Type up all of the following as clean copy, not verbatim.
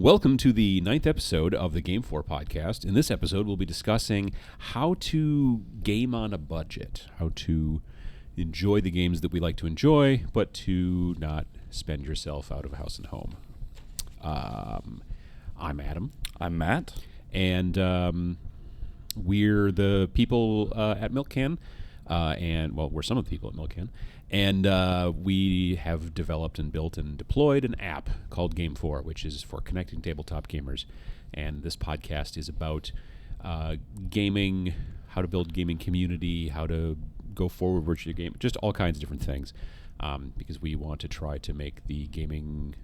Welcome to the 9th episode of the GameFor Podcast. In this episode, we'll be discussing how to game on a budget, how to enjoy the games that we like to enjoy, but to not spend yourself out of house and home. I'm Adam. I'm Matt. And we're the people at Milk Can, we're some of the people at Milk Can. And we have developed and built and deployed an app called GameFor, which is for connecting tabletop gamers. And this podcast is about gaming, how to build gaming community, how to go forward with your game, just all kinds of different things. Because we want to try to make the gaming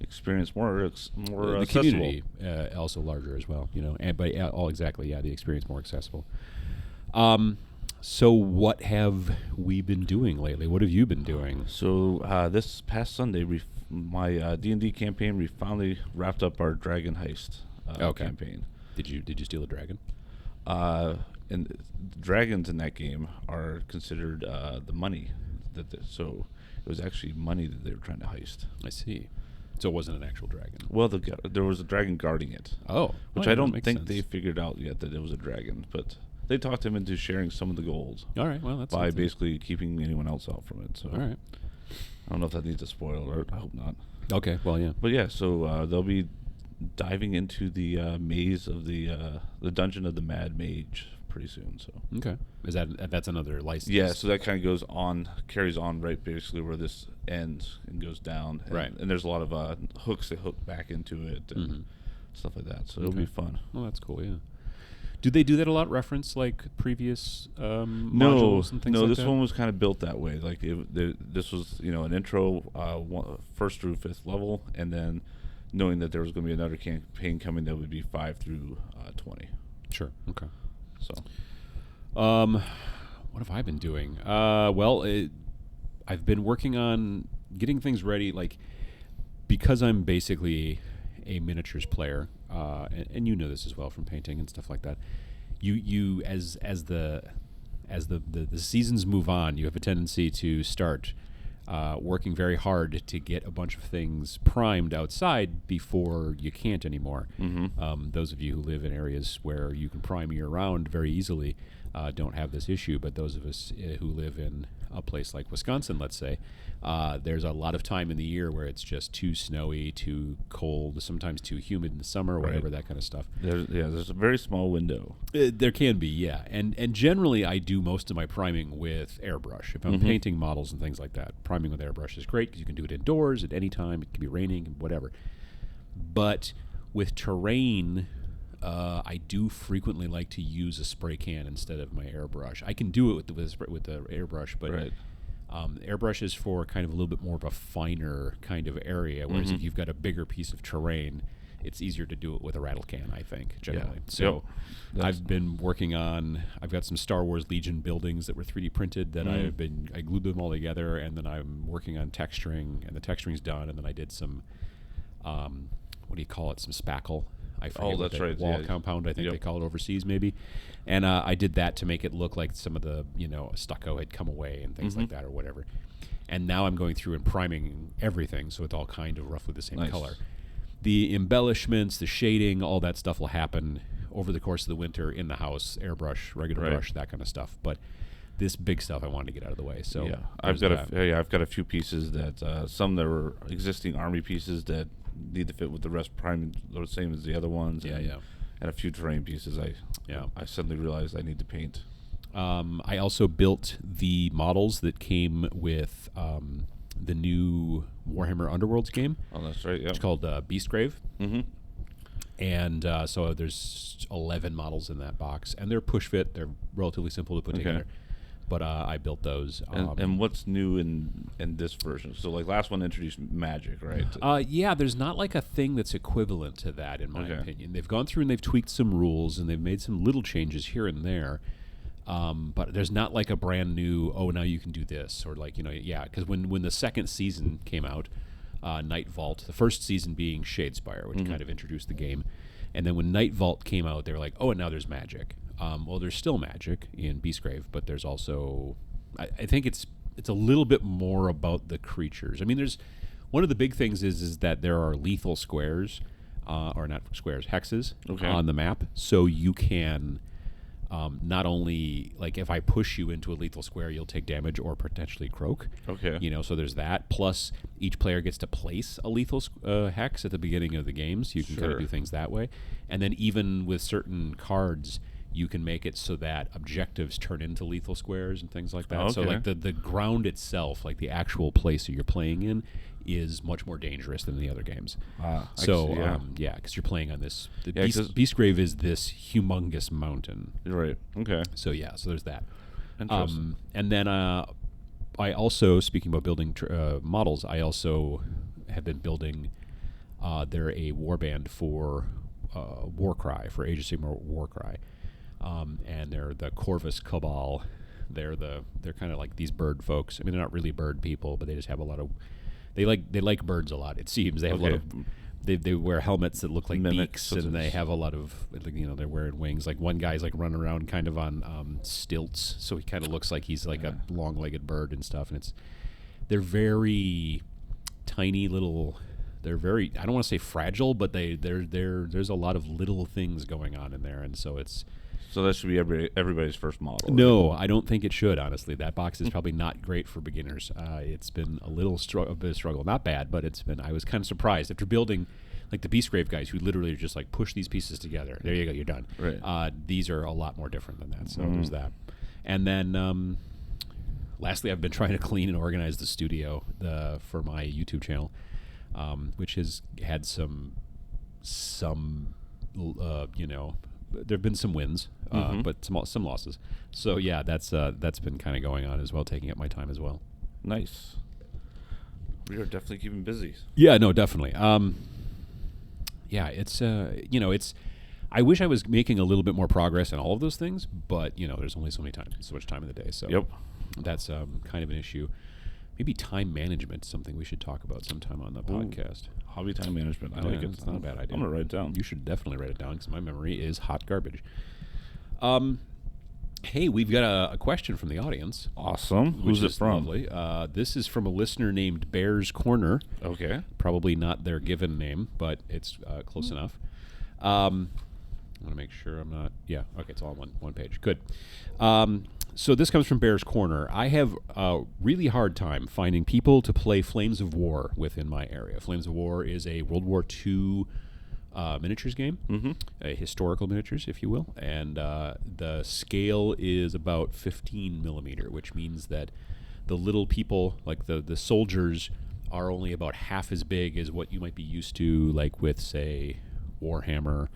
experience more the accessible. community also larger as well. And by the experience more accessible. So what have we been doing lately? What have you been doing? So this past Sunday, my D&D campaign, we finally wrapped up our dragon heist campaign. Did you steal a dragon? And dragons in that game are considered the money. So it was actually money that they were trying to heist. I see. So it wasn't an actual dragon. Well, there was a dragon guarding it. Which I don't think they figured out yet that it was a dragon, but they talked him into sharing some of the gold. All right, well, that's by basically keeping anyone else out from it. So all right. I don't know if that needs a spoiler alert. I hope not. Okay, well, yeah. But yeah, so they'll be diving into the maze of the dungeon of the Mad Mage pretty soon. So okay, that's another license? Yeah, so that kind of carries on right basically where this ends and goes down. And, right. And there's a lot of hooks that hook back into it and stuff like that. So it'll be fun. Well, that's cool. Yeah. Do they do that a lot? Reference like previous modules and things like that? No, this one was kind of built that way. Like this was, an intro, first through fifth level, and then knowing that there was going to be another campaign coming that would be 5 through 20. Sure. Okay. So, what have I been doing? I've been working on getting things ready, like because I'm basically a miniatures player, and you know this as well from painting and stuff like that. You as the seasons move on, you have a tendency to start working very hard to get a bunch of things primed outside before you can't anymore. Mm-hmm. Those of you who live in areas where you can prime year-round very easily don't have this issue, but those of us who live in a place like Wisconsin, let's say, there's a lot of time in the year where it's just too snowy, too cold, sometimes too humid in the summer, whatever, that kind of stuff. There's a very small window. There can be, yeah. And generally I do most of my priming with airbrush. If I'm painting models and things like that, priming with airbrush is great because you can do it indoors at any time. It can be raining, whatever. But with terrain, I do frequently like to use a spray can instead of my airbrush. I can do it with the airbrush, but airbrush is for kind of a little bit more of a finer kind of area, whereas if you've got a bigger piece of terrain, it's easier to do it with a rattle can, I think, generally. Yeah. So I've been working on, I've got some Star Wars Legion buildings that were 3D printed that I glued them all together, and then I'm working on texturing, and the texturing's done, and then I did some, some spackle. I forget what that wall compound, I think they call it overseas maybe. And I did that to make it look like some of the, stucco had come away and things like that or whatever. And now I'm going through and priming everything so it's all kind of roughly the same color. The embellishments, the shading, all that stuff will happen over the course of the winter in the house, airbrush, regular brush, that kind of stuff. But this big stuff I wanted to get out of the way. So I've got a few pieces that some that were existing army pieces that need to fit with the rest primed the same as the other ones. And a few terrain pieces I suddenly realized I need to paint. I also built the models that came with the new Warhammer Underworlds game. Oh, that's right. Yeah, it's called Beastgrave. Mm-hmm. And so there's 11 models in that box, and they're push fit. They're relatively simple to put together. But I built those. And what's new in this version? So like last one introduced magic, right? There's not like a thing that's equivalent to that in my opinion. They've gone through and they've tweaked some rules and they've made some little changes here and there. But there's not like a brand new, now you can do this, or like, because when the second season came out, Night Vault, the first season being Shadespire, which kind of introduced the game. And then when Night Vault came out, they were like, and now there's magic. There's still magic in Beastgrave, but there's also, I think it's a little bit more about the creatures. I mean, there's one of the big things is that there are lethal squares, or not squares, hexes on the map, so you can not only, like, if I push you into a lethal square, you'll take damage or potentially croak. Okay. You know, so there's that. Plus, each player gets to place a lethal hex at the beginning of the game, so you can kind of do things that way. And then even with certain cards, you can make it so that objectives turn into lethal squares and things like that. Okay. So, like, the ground itself, like the actual place that you're playing in, is much more dangerous than the other games. So, because you're playing on this. Beastgrave is this humongous mountain. Right. Okay. So, so there's that. Interesting. And then I also, speaking about building models, I also have been building, they're a warband for Warcry, for Age of Sigmar Warcry. And they're the Corvus Cabal. They're kind of like these bird folks. I mean, they're not really bird people, but they just have a lot of... They like birds a lot. It seems they have a lot of. They wear helmets that look like beaks, and they have a lot of, you know, they're wearing wings. Like one guy's like running around kind of on stilts, so he kind of looks like he's like a long-legged bird and stuff. And they're very tiny little. They're very, I don't want to say fragile, but there's a lot of little things going on in there, and so it's. So that should be everybody's first model. No, I don't think it should, honestly. That box is probably not great for beginners. It's been a bit of struggle. Not bad, but I was kind of surprised. After building, like the Beastgrave guys who literally just like push these pieces together. There you go, you're done. Right. These are a lot more different than that, so there's that. And then, lastly, I've been trying to clean and organize the studio for my YouTube channel, which has had some you know, there have been some wins, but some losses. So yeah, that's been kind of going on as well, taking up my time as well. Nice. We are definitely keeping busy. Yeah, no, definitely. Yeah, it's you know, it's. I wish I was making a little bit more progress in all of those things, but you know, there's only so much time in the day. So that's kind of an issue. Maybe time management is something we should talk about sometime on the podcast. Hobby time management. I like it. It's not a bad idea. I'm going to write it down. You should definitely write it down because my memory is hot garbage. Hey, we've got a question from the audience. Awesome. Who's it from? Lovely. This is from a listener named Bear's Corner. Okay. Probably not their given name, but it's close enough. I want to make sure I'm not... Yeah, okay, it's all on one page. Good. So this comes from Bear's Corner. I have a really hard time finding people to play Flames of War within my area. Flames of War is a World War II miniatures game, historical miniatures, if you will. And the scale is about 15 millimeter, which means that the little people, like the soldiers, are only about half as big as what you might be used to, like with, say, Warhammer,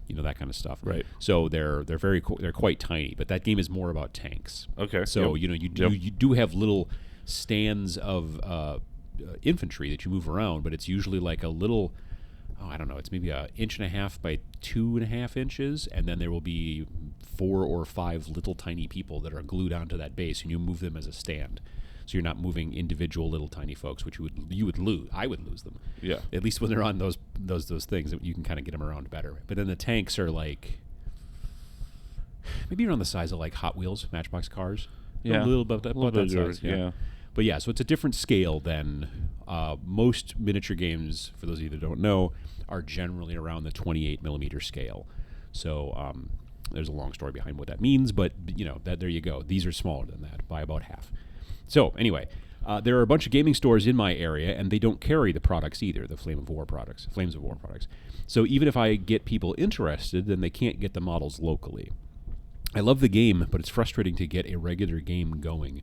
you know, that kind of stuff. Right. So they're quite tiny, but that game is more about tanks. Okay. So you know you do have little stands of infantry that you move around, but it's usually like a little. Oh, I don't know. It's maybe 1.5 inches by 2.5 inches, and then there will be 4 or 5 little tiny people that are glued onto that base, and you move them as a stand. So you're not moving individual little tiny folks, which you would lose. I would lose them. Yeah. At least when they're on those things, you can kind of get them around better. But then the tanks are like maybe around the size of like Hot Wheels, Matchbox cars. Yeah. A little bit that size. Yeah. But yeah, so it's a different scale than most miniature games. For those of you that don't know, are generally around the 28 millimeter scale. So there's a long story behind what that means, but you know there you go. These are smaller than that by about half. So anyway, there are a bunch of gaming stores in my area, and they don't carry the products either, the Flames of War products. So even if I get people interested, then they can't get the models locally. I love the game, but it's frustrating to get a regular game going.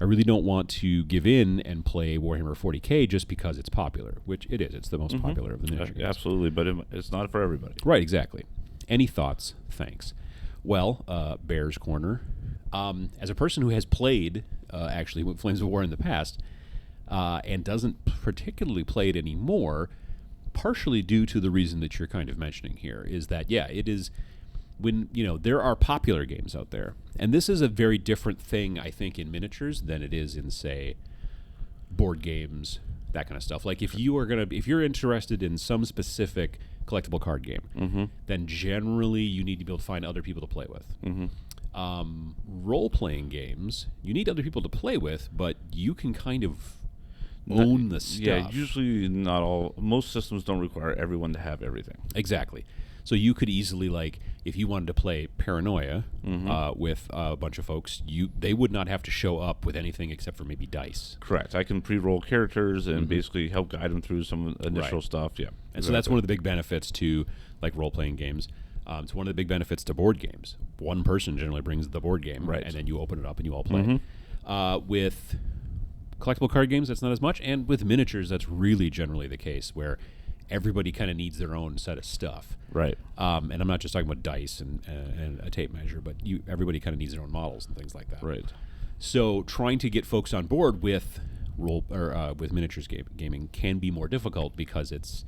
I really don't want to give in and play Warhammer 40K just because it's popular, which it is. It's the most popular of the miniature games. Absolutely, but it's not for everybody. Right, exactly. Any thoughts? Thanks. Well, Bear's Corner. As a person who has played, actually, with Flames of War in the past, and doesn't particularly play it anymore, partially due to the reason that you're kind of mentioning here, is that, yeah, it is... When, you know, there are popular games out there, and this is a very different thing, I think, in miniatures than it is in, say, board games, that kind of stuff. Like, if you're interested in some specific collectible card game, then generally you need to be able to find other people to play with. Role-playing games, you need other people to play with, but you can kind of own the stuff. Yeah, usually not all. Most systems don't require everyone to have everything. Exactly. So you could easily, like, if you wanted to play Paranoia with a bunch of folks, they would not have to show up with anything except for maybe dice. Correct. I can pre-roll characters and basically help guide them through some initial stuff. Yeah. And so that's one of the big benefits to, like, role-playing games. It's one of the big benefits to board games. One person generally brings the board game, and then you open it up and you all play. With collectible card games, that's not as much. And with miniatures, that's really generally the case, where everybody kind of needs their own set of stuff. Right. And I'm not just talking about dice and a tape measure, but everybody kind of needs their own models and things like that. Right. So trying to get folks on board with with miniatures gaming can be more difficult because it's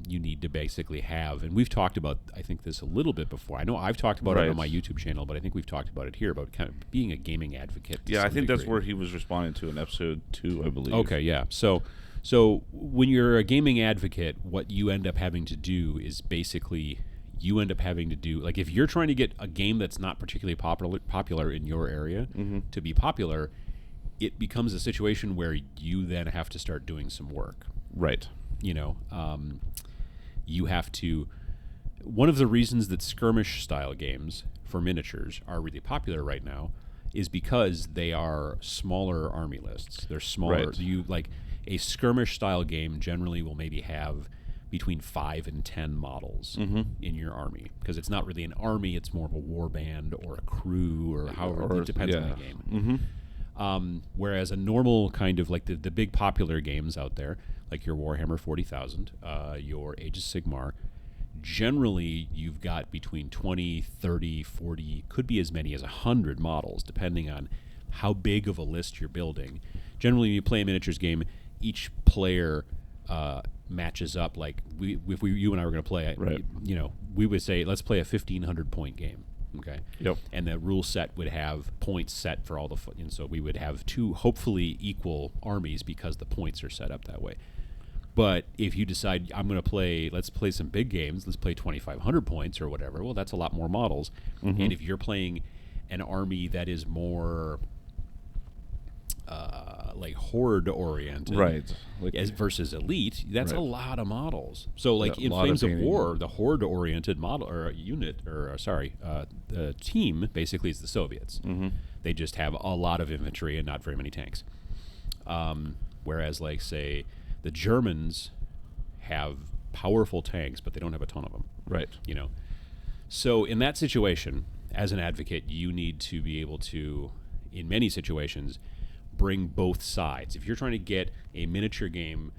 you need to basically have, and we've talked about, I think, this a little bit before. I know I've talked about it on my YouTube channel, but I think we've talked about it here about kind of being a gaming advocate. Yeah, I think that's where he was responding to in episode 2, I believe. Okay, yeah. So when you're a gaming advocate, what you end up having to do is basically like, if you're trying to get a game that's not particularly popular in your area to be popular, it becomes a situation where you then have to start doing some work. Right. You know, you have to. One of the reasons that skirmish style games for miniatures are really popular right now is because they are smaller army lists. They're smaller. Right. You like a skirmish style game generally will maybe have between 5 and 10 models in your army, because it's not really an army; it's more of a war band or a crew or however. It depends on the game. Whereas a normal kind of like the big popular games out there, like your Warhammer 40,000, your Age of Sigmar, generally you've got between 20, 30, 40, could be as many as 100 models, depending on how big of a list you're building. Generally, when you play a miniatures game, each player matches up. Like you and I were going to play, you know, we would say, let's play a 1,500 point game. Okay. Yep. And the rule set would have points set for all the and so we would have 2 hopefully equal armies because the points are set up that way. But if you decide let's play some big games, let's play 2,500 points or whatever, well, that's a lot more models. And if you're playing an army that is more like horde oriented, right, versus elite, that's a lot of models. So like in Flames of War, the horde oriented model or unit or the team basically is the Soviets. They just have a lot of infantry and not very many tanks. Whereas like say the Germans have powerful tanks, but they don't have a ton of them. Right. You know. So in that situation, as an advocate, you need to be able to, in many situations, bring both sides. If you're trying to get a miniature game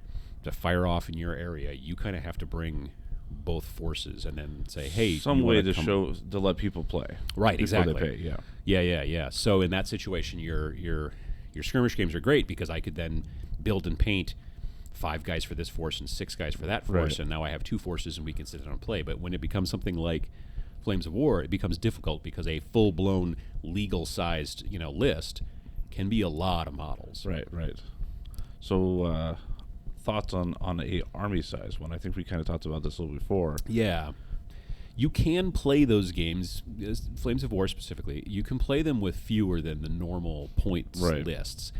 to fire off in your area, you kind of have to bring both forces and then say, hey, some way to let people play. Right, exactly. They pay, Yeah. So in that situation, your skirmish games are great because I could then build and paint 5 guys for this force and 6 guys for that force, and now I have 2 forces and we can sit down and play. But when it becomes something like Flames of War, it becomes difficult because a full-blown legal-sized, list can be a lot of models. Right. So thoughts on a army size one? I think we kind of talked about this a little before. Yeah. You can play those games, Flames of War specifically, you can play them with fewer than the normal points lists.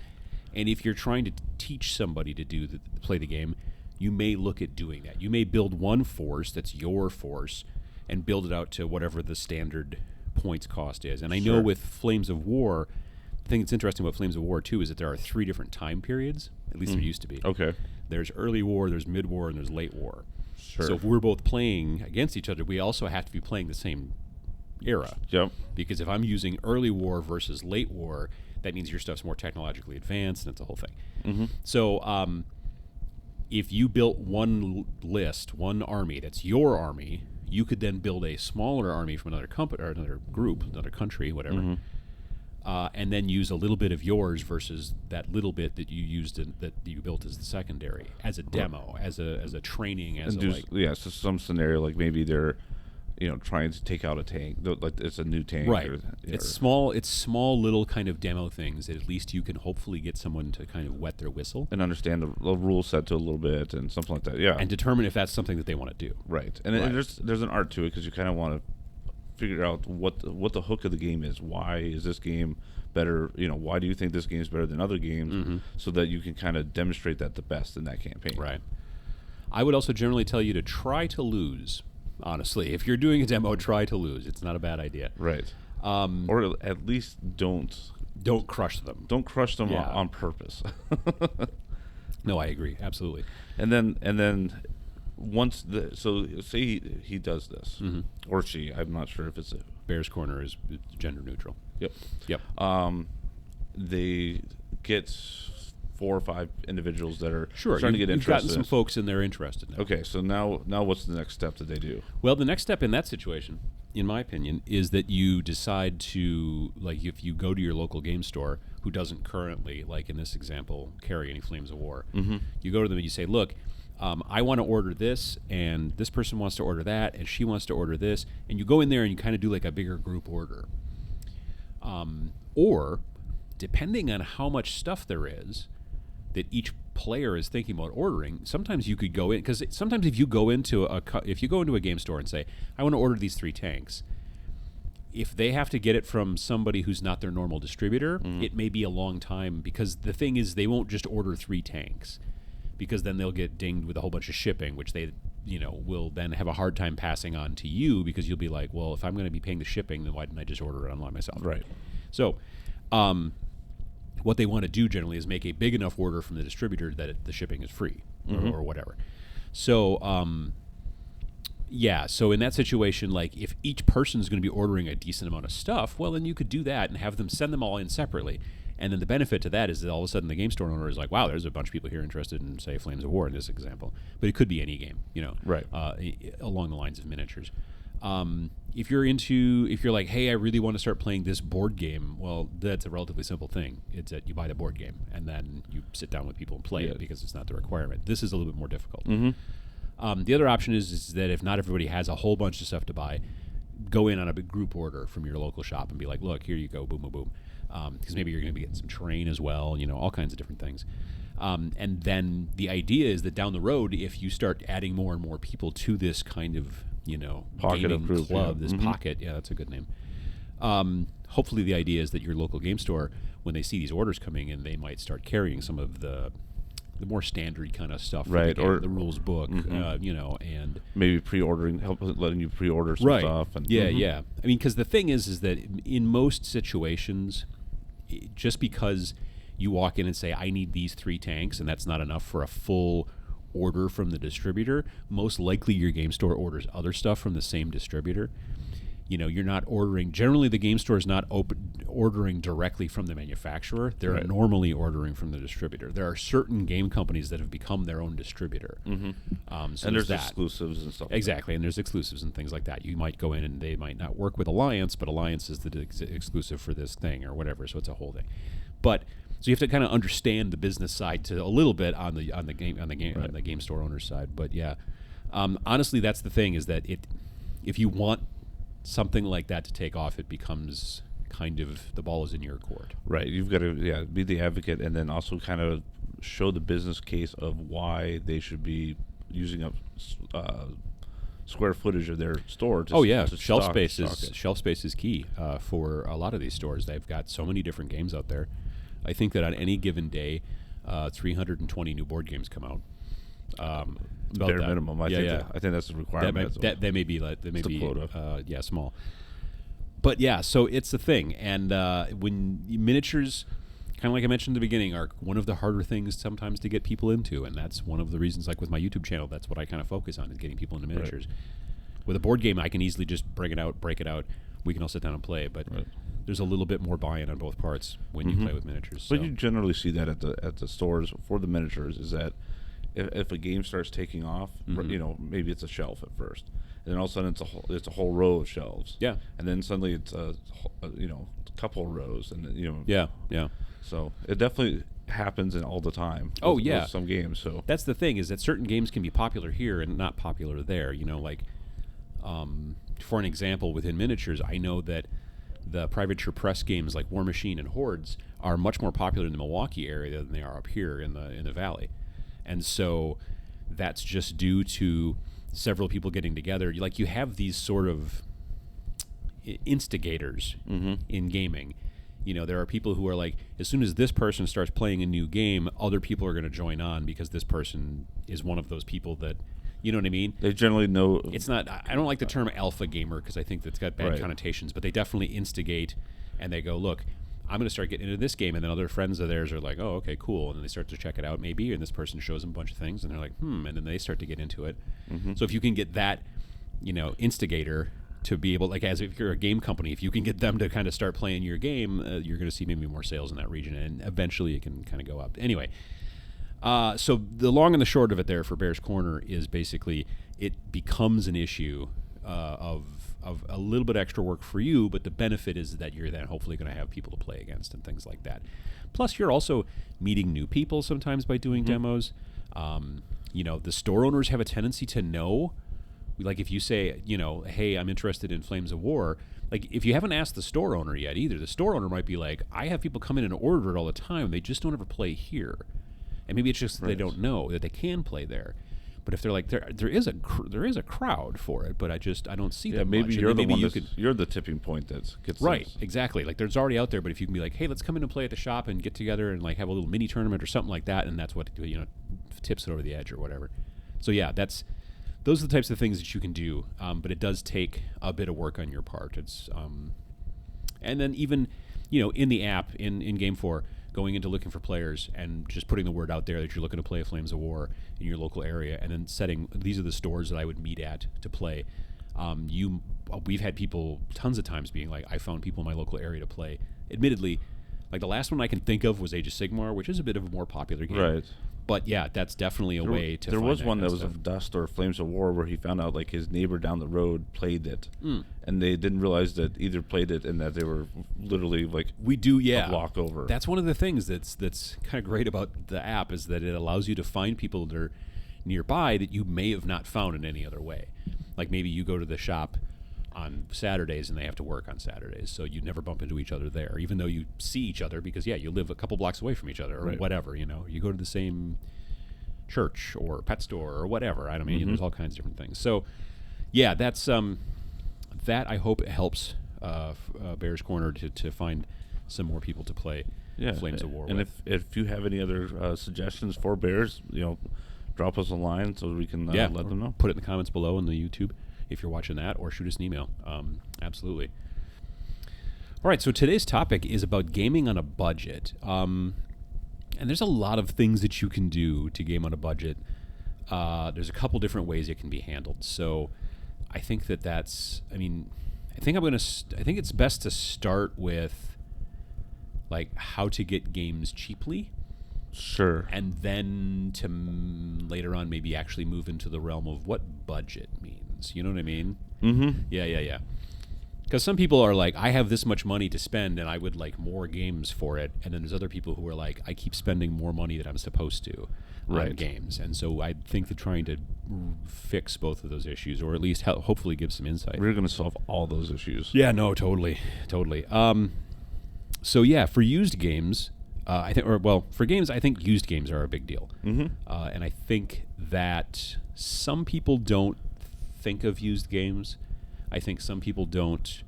And if you're trying to teach somebody to play the game, you may look at doing that. You may build one force that's your force and build it out to whatever the standard points cost is. And I know with Flames of War, the thing that's interesting about Flames of War, too, is that there are 3 different time periods. At least there used to be. Okay. There's early war, there's mid-war, and there's late war. Sure. So if we're both playing against each other, we also have to be playing the same era. Yep. Because if I'm using early war versus late war, that means your stuff's more technologically advanced, and it's a whole thing. So if you built one list, one army, that's your army, you could then build a smaller army from another company or another group, another country, whatever, and then use a little bit of yours versus that little bit that you used that you built as the secondary, as a demo, as a training, as so some scenario like maybe they're trying to take out a tank, like it's a new tank, right? It's small little kind of demo things that at least you can hopefully get someone to kind of wet their whistle and understand the rule set to a little bit and something like that, and determine if that's something that they want to do, right? And there's an art to it because you kind of want to figure out what the hook of the game is. Why is this game better, why do you think this game's better than other games, so that you can kind of demonstrate that the best in that campaign. Right. I would also generally tell you to try to lose. Honestly, if you're doing a demo, try to lose. It's not a bad idea. Right. Or at least don't crush them. Don't crush them on purpose. No, I agree. Absolutely. And then once so say he does this, or she, I'm not sure if it's a Bear's Corner is gender neutral. Yep. They get 4 or 5 individuals that are starting to get interested. You've gotten some folks in there interested now. Okay, so now what's the next step that they do? Well, the next step in that situation, in my opinion, is that you decide to, like, if you go to your local game store who doesn't currently, like in this example, carry any Flames of War, you go to them and you say, look, I want to order this, and this person wants to order that, and she wants to order this, and you go in there and you kind of do like a bigger group order. Or, depending on how much stuff there is that each player is thinking about ordering, sometimes you could go in, because sometimes if you go into a game store and say, I want to order these 3 tanks, if they have to get it from somebody who's not their normal distributor, it may be a long time, because the thing is they won't just order 3 tanks, because then they'll get dinged with a whole bunch of shipping, which they will then have a hard time passing on to you, because you'll be like, well, if I'm going to be paying the shipping, then why didn't I just order it online myself? Right. So what they want to do generally is make a big enough order from the distributor that the shipping is free or whatever. So so in that situation, like if each person is going to be ordering a decent amount of stuff, well, then you could do that and have them send them all in separately. And then the benefit to that is that all of a sudden the game store owner is like, wow, there's a bunch of people here interested in, say, Flames of War in this example. But it could be any game, right. Along the lines of miniatures. If you're like, hey, I really want to start playing this board game, well, that's a relatively simple thing. It's that you buy the board game and then you sit down with people and play it, because it's not the requirement. This is a little bit more difficult. The other option is that if not everybody has a whole bunch of stuff to buy, go in on a big group order from your local shop and be like, look, here you go, boom, boom, boom. Because maybe you're going to be getting some terrain as well, all kinds of different things. And then the idea is that down the road, if you start adding more and more people to this kind of, pocket gaming group, club, this pocket, that's a good name. Hopefully the idea is that your local game store, when they see these orders coming in, they might start carrying some of the more standard kind of stuff, right? Or the rules book, and maybe pre-ordering, letting you pre-order some stuff. And I mean, because the thing is that in most situations, just because you walk in and say, I need these 3 tanks, and that's not enough for a full order from the distributor, most likely your game store orders other stuff from the same distributor. You're not ordering. Generally, the game store is not ordering directly from the manufacturer. They're normally ordering from the distributor. There are certain game companies that have become their own distributor. So and there's exclusives and stuff. Exactly, and there's exclusives and things like that. You might go in and they might not work with Alliance, but Alliance is the exclusive for this thing or whatever. So it's a whole thing. But so you have to kind of understand the business side to a little bit on the game store owner's side. But honestly, that's the thing, is that if you want something like that to take off, it becomes kind of the ball is in your court. Right. You've got to be the advocate, and then also kind of show the business case of why they should be using up square footage of their store. Shelf space is key for a lot of these stores. They've got so many different games out there. I think that on any given day, 320 new board games come out. Bare minimum. I think that's a requirement. That may be small. But so it's the thing, and when miniatures, kind of like I mentioned in the beginning, are one of the harder things sometimes to get people into, and that's one of the reasons. Like with my YouTube channel, that's what I kind of focus on, is getting people into miniatures. Right. With a board game, I can easily just break it out. We can all sit down and play, but there's a little bit more buy-in on both parts when you play with miniatures. But you generally see that at the stores for the miniatures, is that if a game starts taking off, maybe it's a shelf at first, and then all of a sudden it's a whole row of shelves. Yeah. And then suddenly it's a couple of rows, and Yeah. So it definitely happens all the time. With some games. So that's the thing, is that certain games can be popular here and not popular there. For an example, within miniatures, I know that the Privateer Press games like War Machine and Hordes are much more popular in the Milwaukee area than they are up here in the Valley. And so that's just due to several people getting together. You have these sort of instigators in gaming, There are people who are like, as soon as this person starts playing a new game, other people are going to join on because this person is one of those people that, you know what I mean? They generally know. It's not, I don't like the term alpha gamer because I think that's got bad connotations, but they definitely instigate and they go, look, I'm going to start getting into this game, and then other friends of theirs are like, oh, okay, cool, and then they start to check it out maybe, and this person shows them a bunch of things, and they're like, and then they start to get into it. So if you can get that, instigator to be able, like, as if you're a game company, if you can get them to kind of start playing your game, you're going to see maybe more sales in that region, and eventually it can kind of go up. Anyway, so the long and the short of it there for Bear's Corner is basically it becomes an issue of a little bit extra work for you, but the benefit is that you're then hopefully going to have people to play against and things like that. Plus, you're also meeting new people sometimes by doing demos. The store owners have a tendency to know. Like if you say, hey, I'm interested in Flames of War, like if you haven't asked the store owner yet either, the store owner might be like, I have people come in and order it all the time. They just don't ever play here. And maybe it's just they don't know that they can play there. But if they're like, there is a crowd for it, but I don't see that maybe much. You're the one you're the tipping point that gets right, exactly. Like there's already out there, but if you can be like, hey, let's come in and play at the shop and get together and like have a little mini tournament or something like that, and that's what tips it over the edge or whatever. So yeah, those are the types of things that you can do, but it does take a bit of work on your part. It's and then even in the app in GameFor, going into looking for players and just putting the word out there that you're looking to play Flames of War in your local area, and then setting these are the stores that I would meet at to play. We've had people tons of times being like, I found people in my local area to play. Admittedly, like the last one I can think of was Age of Sigmar, which is a bit of a more popular game. Right. But yeah, that's definitely a way to. There find was that one that kind was of Dust or Flames of War where he found out like his neighbor down the road played it, and they didn't realize that either played it and that they were literally like a block over. That's one of the things that's kind of great about the app is that it allows you to find people that are nearby that you may have not found in any other way. Like maybe you go to the shop on Saturdays and they have to work on Saturdays, so you never bump into each other there, even though you see each other because you live a couple blocks away from each other or whatever. You go to the same church or pet store or whatever. I don't mean there's all kinds of different things. So yeah, that's that I hope it helps Bear's Corner to find some more people to play Flames of War and with. if you have any other suggestions for Bears, drop us a line so we can let them know. Put it in the comments below on the YouTube if you're watching that, or shoot us an email. Absolutely. All right, so today's topic is about gaming on a budget. And there's a lot of things that you can do to game on a budget. There's a couple different ways it can be handled. So I think I think it's best to start with like how to get games cheaply. Sure. And then to later on maybe actually move into the realm of what budget means. You know what I mean? Mm-hmm. Yeah. Because some people are like, I have this much money to spend and I would like more games for it. And then there's other people who are like, I keep spending more money than I'm supposed to on games. And so I think that trying to fix both of those issues, or at least hopefully give some insight. We're going to solve all those issues. Yeah, no, totally. So yeah, for used games, for games, I think used games are a big deal. Mm-hmm. And I think that some people don't think of used games. I think some people don't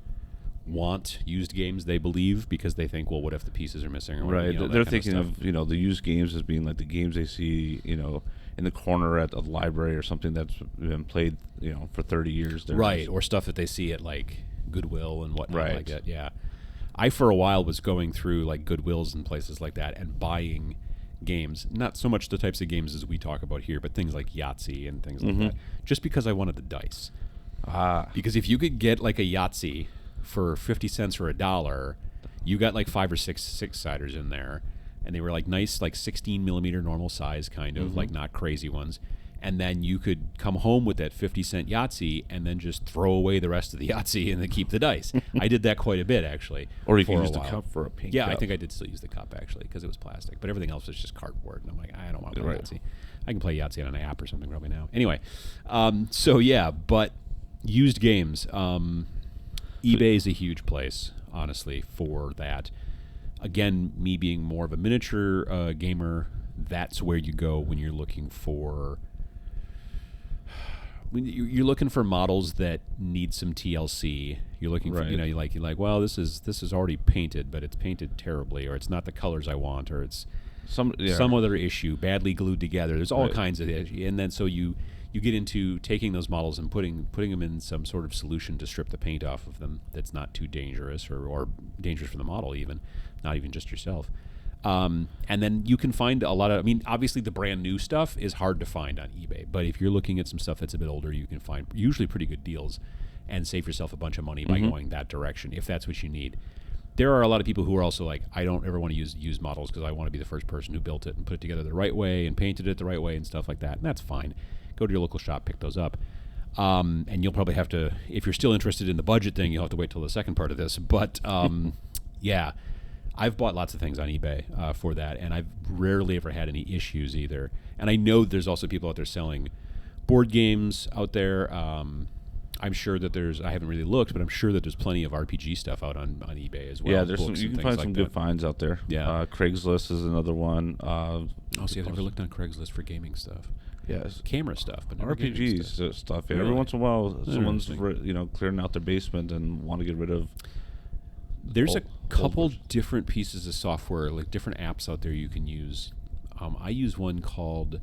want used games, they believe, because they think, well, what if the pieces are missing? Or right. whatever, they're thinking of the used games as being like the games they see, in the corner at the library or something that's been played, for 30 years. Right, or stuff that they see at like Goodwill and whatnot like that. Yeah. I, for a while, was going through like Goodwills and places like that and buying games, not so much the types of games as we talk about here, but things like Yahtzee and things like that, just because I wanted the dice. Because if you could get like a Yahtzee for 50 cents or $1, you got like 5 or 6 six-siders in there, and they were like nice, like 16 millimeter normal size, kind of like not crazy ones. And then you could come home with that 50-cent Yahtzee and then just throw away the rest of the Yahtzee and then keep the dice. I did that quite a bit, actually. Or you can use the cup for a pink cup. I think I did still use the cup, actually, because it was plastic. But everything else was just cardboard. And I'm like, I don't want to play Yahtzee. I can play Yahtzee on an app or something probably now. Anyway, but used games. eBay is a huge place, honestly, for that. Again, me being more of a miniature gamer, that's where you go when you're looking for you're looking for models that need some TLC. You're looking for, you're like, well, this is already painted, but it's painted terribly, or it's not the colors I want, or it's some other issue, badly glued together. There's all kinds of issues, and then so you get into taking those models and putting them in some sort of solution to strip the paint off of them that's not too dangerous or dangerous for the model, even not even just yourself. And then you can find a lot of, I mean, obviously the brand new stuff is hard to find on eBay, but if you're looking at some stuff that's a bit older, you can find usually pretty good deals and save yourself a bunch of money by going that direction, if that's what you need. There are a lot of people who are also like, I don't ever want to use used models because I want to be the first person who built it and put it together the right way and painted it the right way and stuff like that, and that's fine. Go to your local shop, pick those up. And you'll probably have to, if you're still interested in the budget thing, you'll have to wait till the second part of this, but yeah. I've bought lots of things on eBay for that, and I've rarely ever had any issues either. And I know there's also people out there selling board games out there. I'm sure that I haven't really looked, but I'm sure that there's plenty of RPG stuff out on eBay as well. Yeah, you can find some good finds out there. Yeah. Craigslist is another one. See, I've never looked on Craigslist for gaming stuff. Yes, camera stuff, but RPGs stuff. Yeah. Really? Every once in a while, someone's clearing out their basement and want to get rid of. There's a couple different pieces of software, like different apps out there you can use. I use one called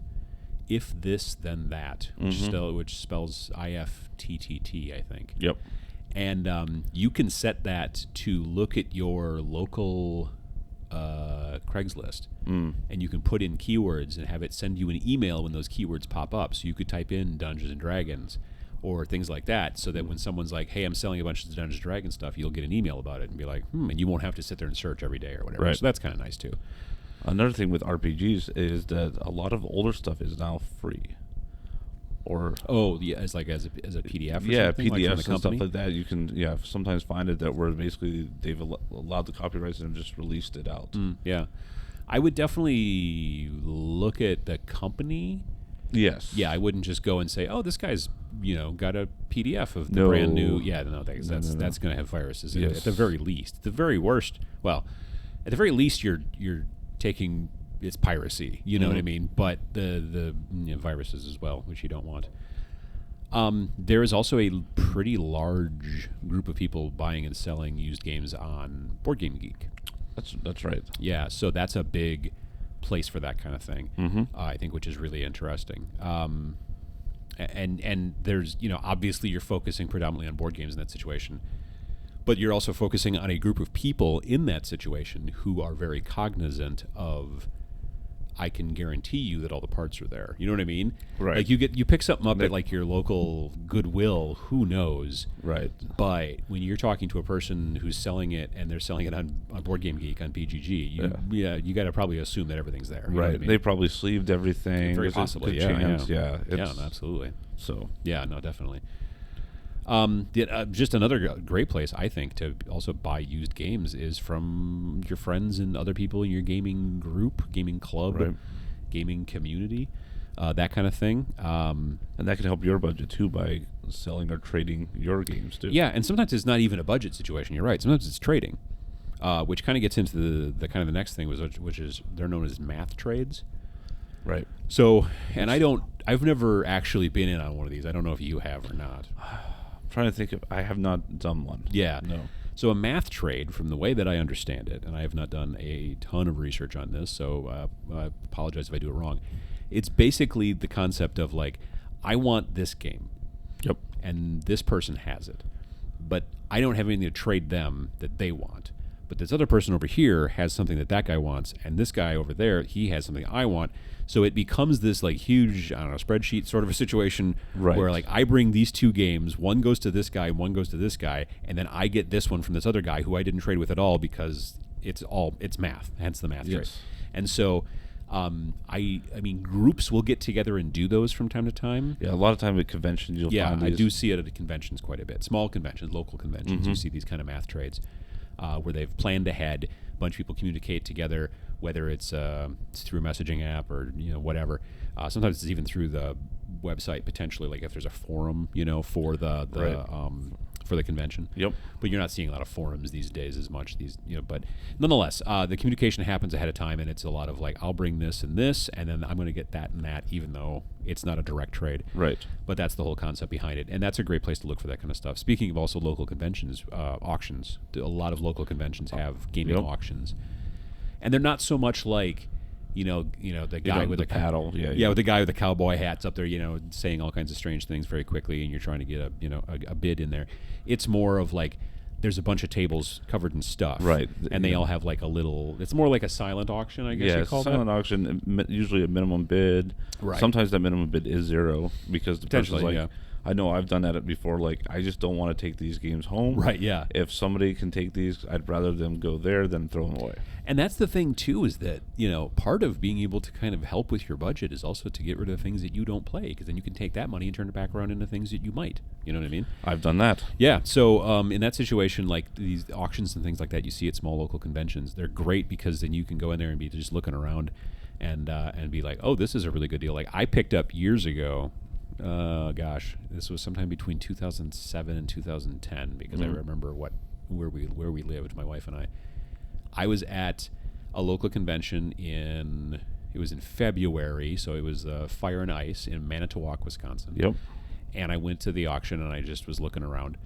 If This Then That, which spells IFTTT, I think. Yep. And you can set that to look at your local Craigslist, and you can put in keywords and have it send you an email when those keywords pop up. So you could type in Dungeons and Dragons or things like that, so that when someone's like, hey, I'm selling a bunch of Dungeons & Dragons stuff, you'll get an email about it and be like, and you won't have to sit there and search every day or whatever. Right. So that's kind of nice, too. Another thing with RPGs is that a lot of older stuff is now free. Or as a PDF or something? PDFs like and stuff like that. You can sometimes find it that where basically they've allowed the copyrights and just released it out. Yeah. I would definitely look at the company. Yes. Yeah, I wouldn't just go and say, "Oh, this guy's got a PDF of the brand new." Yeah, that's going to have viruses in it at the very least. At the very worst, well, at the very least, you're taking it's piracy. You know what I mean? But the viruses as well, which you don't want. There is also a pretty large group of people buying and selling used games on Board Game Geek. That's right. Yeah, so that's a big place for that kind of thing, I think, which is really interesting. And there's, obviously you're focusing predominantly on board games in that situation, but you're also focusing on a group of people in that situation who are very cognizant of, I can guarantee you that all the parts are there. You know what I mean? Right. Like you pick something up at like your local Goodwill, who knows? Right. But when you're talking to a person who's selling it and they're selling it on Board Game Geek on BGG, you got to probably assume that everything's there. You know what I mean? They probably sleeved everything. Very possibly. Yeah, absolutely. So yeah, no, definitely. Just another great place, I think, to also buy used games is from your friends and other people in your gaming group, gaming club, gaming community, that kind of thing. And that can help your budget, too, by selling or trading your games, too. Yeah, and sometimes it's not even a budget situation. You're right. Sometimes it's trading, which kind of gets into the kind of the next thing, which is they're known as math trades. Right. So, and I've never actually been in on one of these. I don't know if you have or not. Trying to think I have not done one. Yeah. No. So a math trade, from the way that I understand it, and I have not done a ton of research on this, so I apologize if I do it wrong. It's basically the concept of like, I want this game. Yep. And this person has it. But I don't have anything to trade them that they want. But this other person over here has something that guy wants, and this guy over there, he has something I want. So it becomes this like huge, spreadsheet sort of a situation where like I bring these two games, one goes to this guy, one goes to this guy, and then I get this one from this other guy who I didn't trade with at all because it's math, hence the math trade. And so I mean, groups will get together and do those from time to time. Yeah, a lot of time at conventions you'll find these. I do see it at conventions quite a bit. Small conventions, local conventions, you see these kind of math trades where they've planned ahead. A bunch of people communicate together, whether it's through a messaging app or whatever. Sometimes it's even through the website potentially, like if there's a forum, for for the convention. Yep. But you're not seeing a lot of forums these days as much. But nonetheless, the communication happens ahead of time, and it's a lot of like, I'll bring this and this, and then I'm going to get that and that, even though it's not a direct trade. Right. But that's the whole concept behind it, and that's a great place to look for that kind of stuff. Speaking of also local conventions, auctions. A lot of local conventions have gaming auctions, and they're not so much like, the guy with the paddle, with the guy with the cowboy hats up there, saying all kinds of strange things very quickly, and you're trying to get a bid in there. It's more of like, there's a bunch of tables covered in stuff, right? And they all have like a little. It's more like a silent auction, I guess. Yeah, you call silent auction. Usually a minimum bid. Right. Sometimes that minimum bid is 0 because the person's like, yeah. I know I've done that before. Like, I just don't want to take these games home. Right. Yeah. If somebody can take these, I'd rather them go there than throw them away. And that's the thing too, is that part of being able to kind of help with your budget is also to get rid of things that you don't play, because then you can take that money and turn it back around into things that you might. You know what I mean? I've done that. Yeah. So in that situation, like these auctions and things like that, you see at small local conventions, they're great because then you can go in there and be just looking around and be like, oh, this is a really good deal. Like I picked up years ago. This was sometime between 2007 and 2010, because I remember where we lived, my wife and I. I was at a local convention it was in February, so it was Fire and Ice in Manitowoc, Wisconsin. Yep. And I went to the auction and I just was looking around,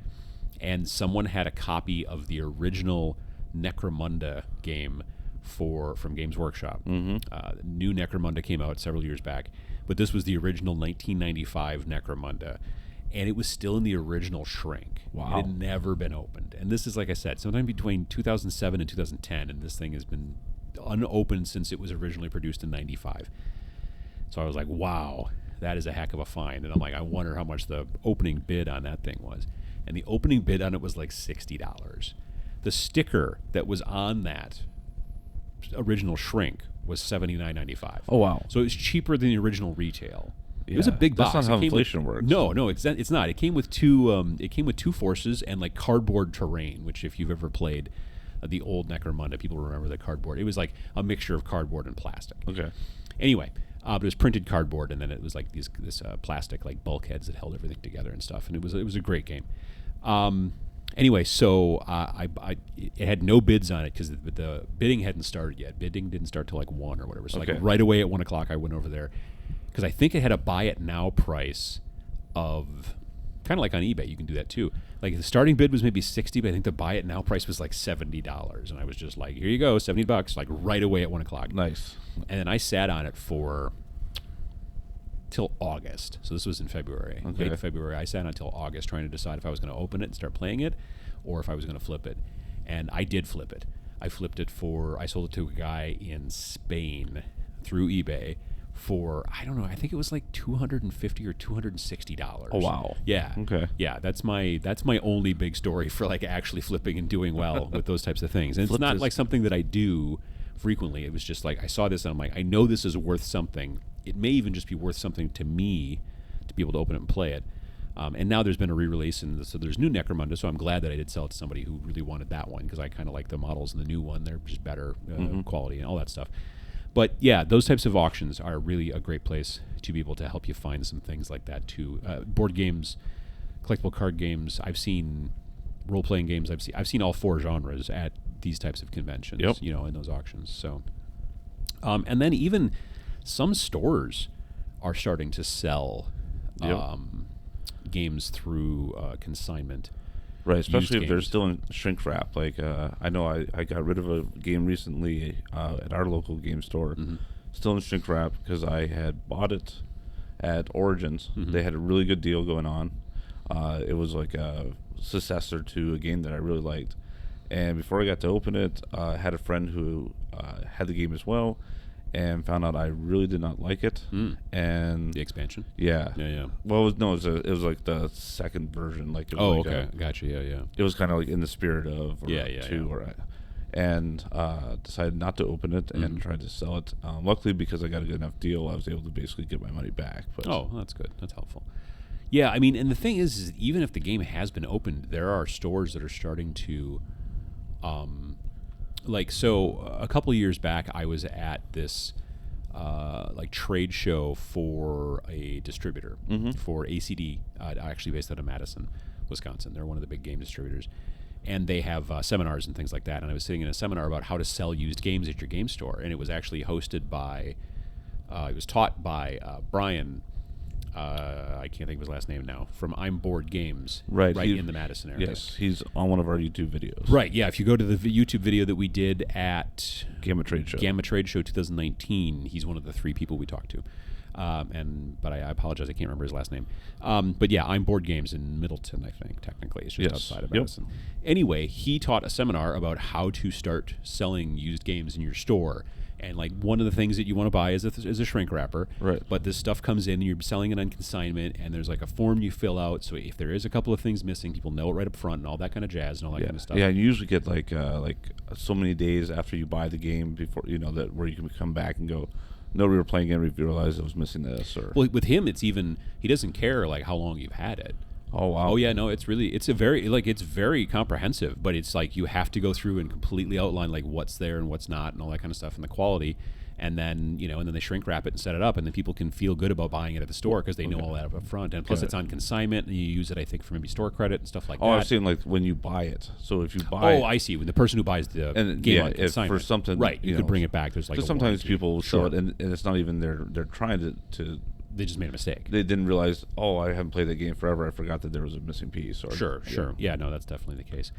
and someone had a copy of the original Necromunda game from Games Workshop. New Necromunda came out several years back, but this was the original 1995 Necromunda, and it was still in the original shrink. Wow. It had never been opened. And this is, like I said, sometime between 2007 and 2010, and this thing has been unopened since it was originally produced in 95. So I was like, wow, that is a heck of a find. And I'm like, I wonder how much the opening bid on that thing was. And the opening bid on it was like $60. The sticker that was on that original shrink was $79.95. Oh, wow. So it was cheaper than the original retail. Yeah. It was a big box. That's not how inflation works. No, it's not. It came with two forces and like cardboard terrain, which if you've ever played the old Necromunda, people remember the cardboard. It was like a mixture of cardboard and plastic. Okay. Anyway, but it was printed cardboard, and then it was like this plastic like bulkheads that held everything together and stuff. And it was a great game. Anyway, so it had no bids on it because the bidding hadn't started yet. Bidding didn't start till like 1 or whatever. So like right away at 1 o'clock, I went over there because I think it had a buy it now price of, kind of like on eBay, you can do that too. Like the starting bid was maybe $60, but I think the buy it now price was like $70, and I was just like, here you go, $70, like right away at 1 o'clock. Nice. And then I sat on it till August. So this was in February. Okay. Late February. I sat on until August trying to decide if I was going to open it and start playing it, or if I was going to flip it. And I did flip it. I sold it to a guy in Spain through eBay for, I don't know, I think it was like $250 or $260. Oh, wow. Yeah. Okay. Yeah, that's my only big story for like actually flipping and doing well with those types of things. And it's not like something that I do frequently. It was just like I saw this and I'm like, I know this is worth something. It may even just be worth something to me to be able to open it and play it. And now there's been a re-release, and so there's new Necromunda, so I'm glad that I did sell it to somebody who really wanted that one, because I kind of like the models in the new one. They're just better quality and all that stuff. But yeah, those types of auctions are really a great place to be able to help you find some things like that too. Board games, collectible card games. I've seen role-playing games. I've seen all 4 genres at these types of conventions. Yep. In those auctions. So, and then even some stores are starting to sell games through consignment. Right, especially if they're games. still in shrink wrap. Like, I know I got rid of a game recently at our local game store, still in shrink wrap, because I had bought it at Origins. They had a really good deal going on. It was like a successor to a game that I really liked. And before I got to open it, I had a friend who had the game as well, and found out I really did not like it. And The expansion? Yeah. Yeah. Well, it was like the second version. Like, it was okay. Gotcha. Yeah. It was kind of like in the spirit of and decided not to open it and tried to sell it. Luckily, because I got a good enough deal, I was able to basically get my money back. But that's good. That's helpful. Yeah, I mean, and the thing is even if the game has been opened, there are stores that are starting to so a couple of years back, I was at this trade show for a distributor for ACD, actually based out of Madison, Wisconsin. They're one of the big game distributors. And they have seminars and things like that. And I was sitting in a seminar about how to sell used games at your game store. And it was actually hosted by, it was taught by Brian, I can't think of his last name now, from I'm Bored Games, right in the Madison area. Yes, he's on one of our YouTube videos. Right, yeah. If you go to the YouTube video that we did at Gamma Trade Show 2019, he's one of the 3 people we talked to. But I apologize, I can't remember his last name. But yeah, I'm Bored Games in Middleton, I think, technically. It's just outside of Madison. Anyway, he taught a seminar about how to start selling used games in your store. And like one of the things that you want to buy is a shrink wrapper. Right. But this stuff comes in and you're selling it on consignment, and there's like a form you fill out. So if there is a couple of things missing, people know it right up front and all that kind of jazz and all that kind of stuff. Yeah, you usually get like so many days after you buy the game before that where you can come back and go, no, we were playing it and we realized it was missing this. Or well, with him, it's even he doesn't care like how long you've had it. Oh wow. Oh yeah, no, it's very comprehensive, but it's like you have to go through and completely outline like what's there and what's not and all that kind of stuff and the quality, and then and then they shrink wrap it and set it up, and then people can feel good about buying it at the store because they know all that up front, and plus it's on consignment and you use it I think for maybe store credit and stuff like that. Oh, I've seen like when you buy it. So if you buy I see. When the person who buys the game on consignment for something, right, you could bring it back. There's like sometimes people will sell it and it's not even they're trying to. They just made a mistake. They didn't realize, I haven't played that game forever. I forgot that there was a missing piece. Or, sure. Yeah, no, that's definitely the case.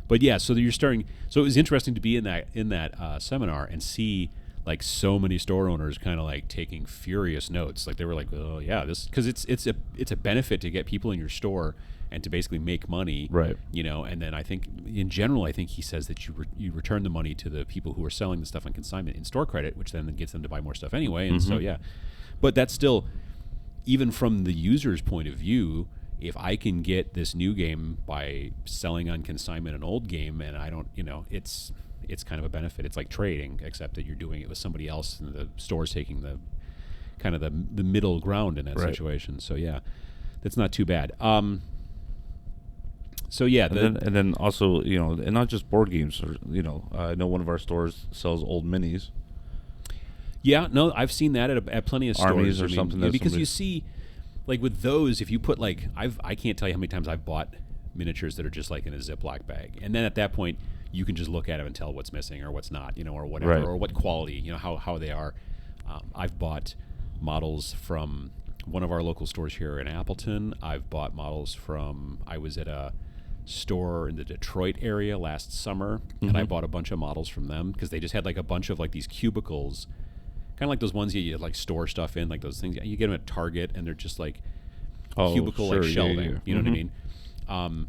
But yeah, so you're starting. So it was interesting to be in that seminar and see like so many store owners kind of like taking furious notes. Like they were like, oh yeah, this because it's a benefit to get people in your store and to basically make money, right? And then I think in general, I think he says that you return the money to the people who are selling the stuff on consignment in store credit, which then gets them to buy more stuff anyway. And so yeah. But that's still, even from the user's point of view, if I can get this new game by selling on consignment an old game, and I don't, it's kind of a benefit. It's like trading, except that you're doing it with somebody else, and the store's taking the kind of the middle ground in that situation. So yeah, that's not too bad. So yeah, and then also and not just board games. Or, I know one of our stores sells old minis. Yeah, no, I've seen that at plenty of stores. Armies or something. Because you see, like with those, if you put like, I can't tell you how many times I've bought miniatures that are just like in a Ziploc bag, and then at that point you can just look at them and tell what's missing or what's not, or whatever, or what quality, how they are. I've bought models from one of our local stores here in Appleton. I've bought models from. I was at a store in the Detroit area last summer, and I bought a bunch of models from them because they just had like a bunch of like these cubicles. Kind of like those ones you like store stuff in, like those things. You get them at Target, and they're just like cubicle like shelving. You know what I mean?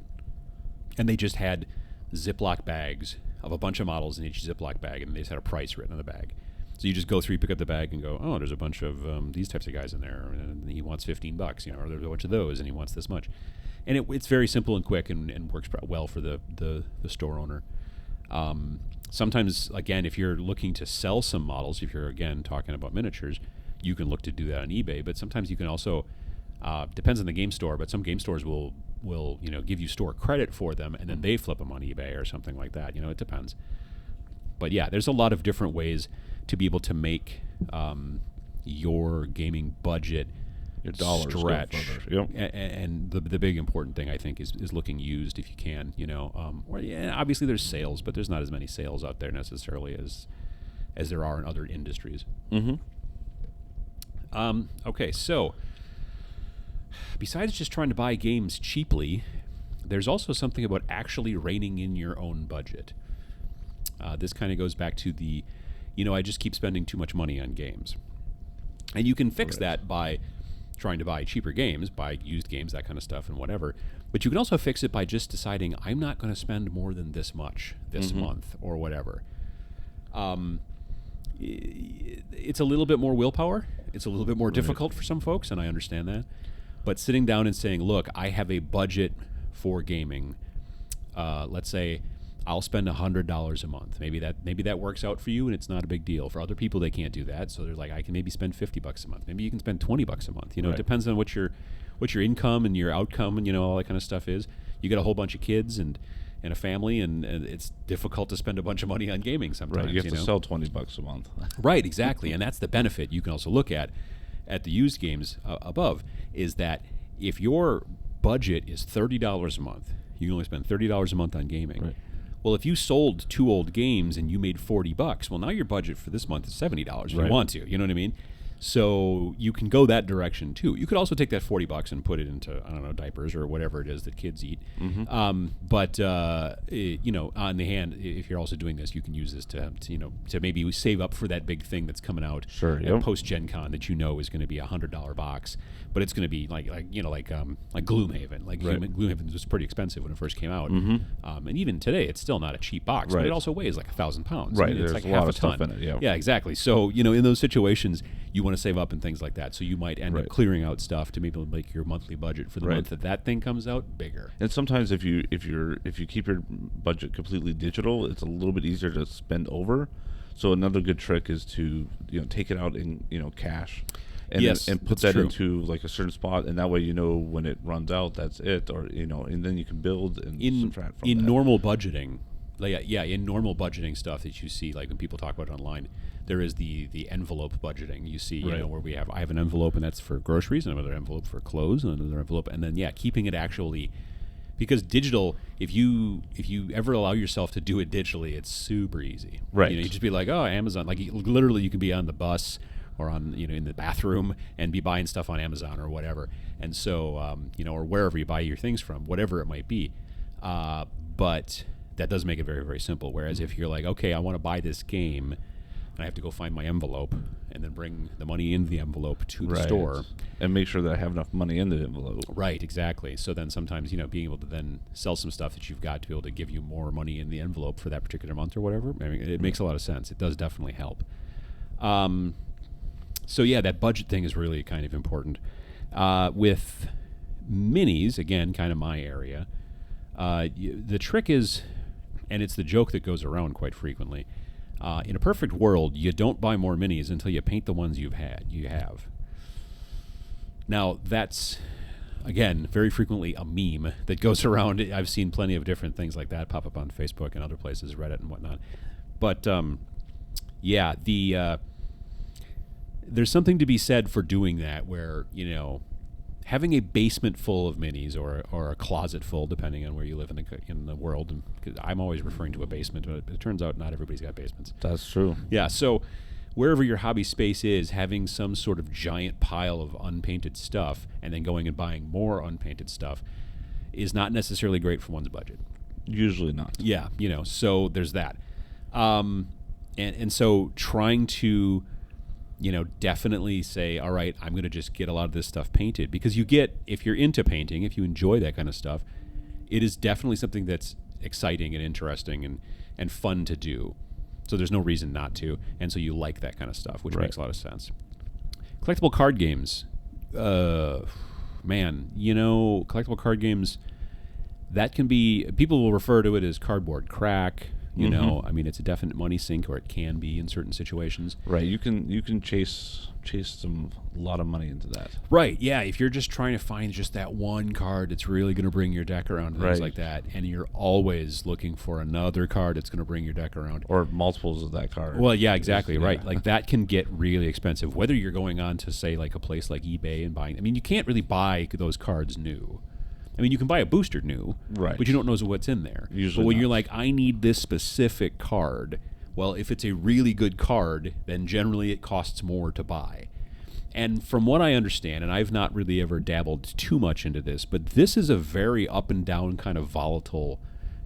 And they just had Ziploc bags of a bunch of models in each Ziploc bag, and they just had a price written on the bag. So you just go through, pick up the bag, and go, oh, there's a bunch of these types of guys in there, and he wants $15, or there's a bunch of those, and he wants this much. And it's very simple and quick, and works well for the store owner. Sometimes, again, if you're looking to sell some models, if you're, again, talking about miniatures, you can look to do that on eBay. But sometimes you can also, depends on the game store, but some game stores will give you store credit for them, and then they flip them on eBay or something like that. It depends. But yeah, there's a lot of different ways to be able to make your gaming budget your dollars stretch. And the big important thing I think is looking used if you can, obviously there's sales, but there's not as many sales out there necessarily as there are in other industries. Okay, so besides just trying to buy games cheaply, there's also something about actually reining in your own budget. This kind of goes back to the, I just keep spending too much money on games. And you can fix that by trying to buy cheaper games, buy used games, that kind of stuff and whatever. But you can also fix it by just deciding, I'm not going to spend more than this much this month or whatever. It's a little bit more willpower. It's a little bit more difficult for some folks, and I understand that. But sitting down and saying, look, I have a budget for gaming. Let's say I'll spend $100 a month. Maybe that works out for you, and it's not a big deal. For other people, they can't do that, so they're like, I can maybe spend $50 a month. Maybe you can spend $20 a month. It depends on what your income and your outcome and all that kind of stuff is. You got a whole bunch of kids and a family, and it's difficult to spend a bunch of money on gaming sometimes. Right, you have to sell $20 a month. Right, exactly, and that's the benefit you can also look at the used games above, is that if your budget is $30 a month. You can only spend $30 a month on gaming. Right. Well, if you sold 2 old games and you made $40, well, now your budget for this month is $70 if you want to. You know what I mean? So you can go that direction too. You could also take that $40 and put it into, I don't know, diapers or whatever it is that kids eat. But you know, on the hand, if you're also doing this, you can use this to maybe save up for that big thing that's coming out post Gen Con that you know is going to be $100 box, but it's going to be like Gloomhaven. Like Gloomhaven was pretty expensive when it first came out, and even today it's still not a cheap box. But it also weighs like 1,000 pounds. Right, I mean, it's there's like a lot half of a ton. stuff in it. Yeah, exactly. So you know, in those situations, you want to save up and things like that. So you might end up clearing out stuff to maybe make your monthly budget for the month that thing comes out bigger. And sometimes if you keep your budget completely digital, it's a little bit easier to spend over. So another good trick is to take it out in cash. And put that into like a certain spot, and that way when it runs out, that's it, or and then you can build and subtract from that. Normal budgeting. In normal budgeting stuff that you see, like when people talk about it online, there is the envelope budgeting. You see, where I have an envelope and that's for groceries, and another envelope for clothes, and another envelope, and then keeping it actually, because digital, if you ever allow yourself to do it digitally, it's super easy. Right. You just be like, oh, Amazon. Like literally, you can be on the bus or on in the bathroom and be buying stuff on Amazon or whatever, and so or wherever you buy your things from, whatever it might be, but that does make it very, very simple. Whereas if you're like, okay, I want to buy this game, and I have to go find my envelope and then bring the money in the envelope to the store. And make sure that I have enough money in the envelope. Right, exactly. So then sometimes, being able to then sell some stuff that you've got to be able to give you more money in the envelope for that particular month or whatever, I mean, it makes a lot of sense. It does definitely help. So that budget thing is really kind of important. With minis, again, kind of my area, the trick is, and it's the joke that goes around quite frequently, in a perfect world, you don't buy more minis until you paint the ones you have. Now, that's, again, very frequently a meme that goes around. I've seen plenty of different things like that pop up on Facebook and other places, Reddit and whatnot. But, there's something to be said for doing that where, having a basement full of minis or a closet full, depending on where you live in the world. And 'cause I'm always referring to a basement, but it turns out not everybody's got basements. That's true. Yeah, so wherever your hobby space is, having some sort of giant pile of unpainted stuff and then going and buying more unpainted stuff is not necessarily great for one's budget. Usually not. Yeah, so there's that. And so trying to definitely say, all right, I'm going to just get a lot of this stuff painted, because if you're into painting, if you enjoy that kind of stuff, it is definitely something that's exciting and interesting and fun to do. So there's no reason not to. And so you like that kind of stuff, which makes a lot of sense. Collectible card games. Collectible card games, that can be, people will refer to it as cardboard crack. I mean, it's a definite money sink, or it can be in certain situations. Right. You can chase a lot of money into that. Right. Yeah. If you're just trying to find just that one card that's really going to bring your deck around, things like that, and you're always looking for another card that's going to bring your deck around, or multiples of that card. Well, yeah, exactly. Right. Like that can get really expensive. Whether you're going on to say like a place like eBay and buying, I mean, you can't really buy those cards new. I mean, you can buy a booster new, but you don't know what's in there. Usually but when you're like, I need this specific card, well, if it's a really good card, then generally it costs more to buy. And from what I understand, and I've not really ever dabbled too much into this, but this is a very up and down kind of volatile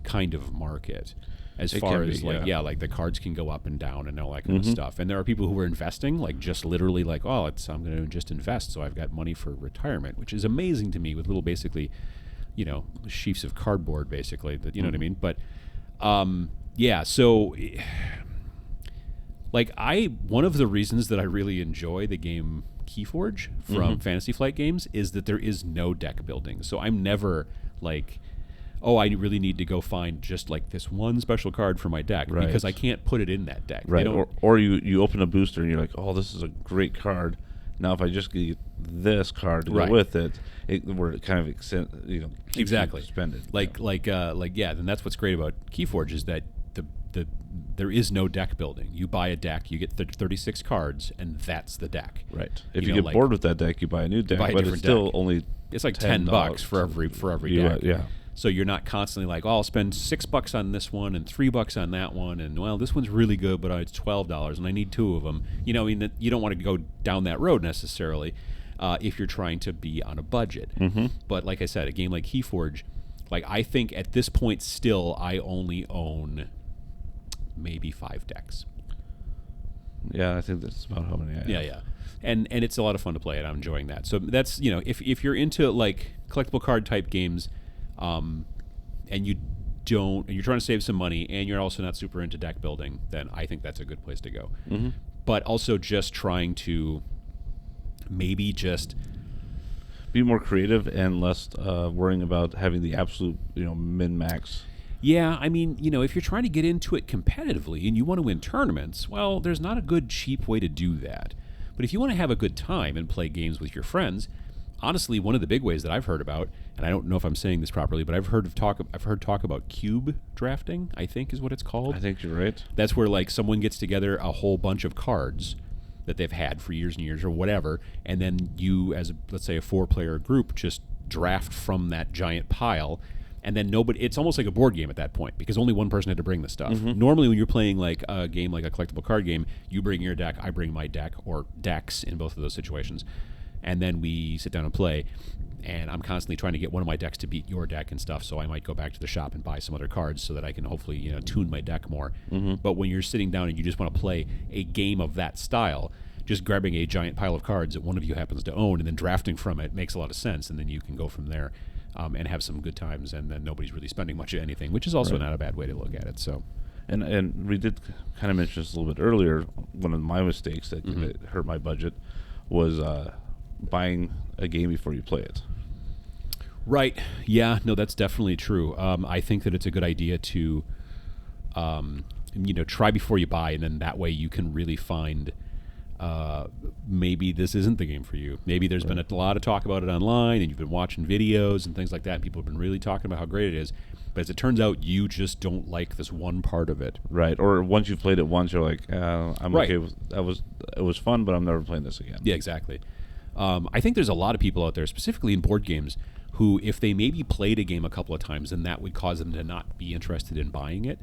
kind of market. As far as like the cards can go up and down and all that kind of stuff. And there are people who are investing, like just literally like, oh, I'm going to just invest, so I've got money for retirement, which is amazing to me, with little basically, sheafs of cardboard basically, that you know what I mean? But so like one of the reasons that I really enjoy the game Keyforge from Fantasy Flight Games is that there is no deck building. So I'm never like, oh, I really need to go find just like this one special card for my deck, because I can't put it in that deck. Right. Or you open a booster and you're like, oh, this is a great card. Now if I just get this card to go with it, we're kind of exactly suspended. Then that's what's great about Keyforge is that there is no deck building. You buy a deck, you get 36 cards, and that's the deck. Right. If you get bored with that deck, you buy a new deck, but it's still only it's like $10 for every deck. Yeah. So you're not constantly like, oh, I'll spend $6 on this one and $3 on that one, and well, this one's really good, but it's $12 and I need 2 of them. You know, I mean, you don't want to go down that road necessarily if you're trying to be on a budget. Mm-hmm. But like I said, a game like Keyforge, like I think at this point still, I only own maybe 5 decks. Yeah, I think that's about how many I have. Yeah. And it's a lot of fun to play, and I'm enjoying that. So that's, you know, if you're into like collectible card type games, and you're trying to save some money, and you're also not super into deck building, then I think that's a good place to go. Mm-hmm. But also just trying to maybe just be more creative and less worrying about having the absolute, min-max. Yeah, I mean, if you're trying to get into it competitively and you want to win tournaments, well, there's not a good, cheap way to do that. But if you want to have a good time and play games with your friends, honestly, one of the big ways that I've heard about, and I don't know if I'm saying this properly, but I've heard talk about cube drafting, I think is what it's called. I think you're right. That's where like someone gets together a whole bunch of cards that they've had for years and years or whatever, and then you, as let's say a 4-player group, just draft from that giant pile. And then it's almost like a board game at that point because only one person had to bring the stuff. Mm-hmm. Normally when you're playing like a game like a collectible card game, you bring your deck, I bring my deck, or decks in both of those situations. And then we sit down and play. And I'm constantly trying to get one of my decks to beat your deck and stuff, so I might go back to the shop and buy some other cards so that I can hopefully tune my deck more. Mm-hmm. But when you're sitting down and you just want to play a game of that style, just grabbing a giant pile of cards that one of you happens to own and then drafting from it makes a lot of sense, and then you can go from there. And have some good times, and then nobody's really spending much of anything, which is also not a bad way to look at it. So, and we did kind of mention this a little bit earlier. One of my mistakes that hurt my budget was buying a game before you play it. Right. Yeah. No, that's definitely true. I think that it's a good idea to, try before you buy, and then that way you can really find. Maybe this isn't the game for you. Maybe there's been a lot of talk about it online, and you've been watching videos and things like that, and people have been really talking about how great it is. But as it turns out, you just don't like this one part of it. Right. Or once you've played it once, you're like, I'm okay with that. It was fun, but I'm never playing this again. Yeah, exactly. I think there's a lot of people out there, specifically in board games, who if they maybe played a game a couple of times, then that would cause them to not be interested in buying it.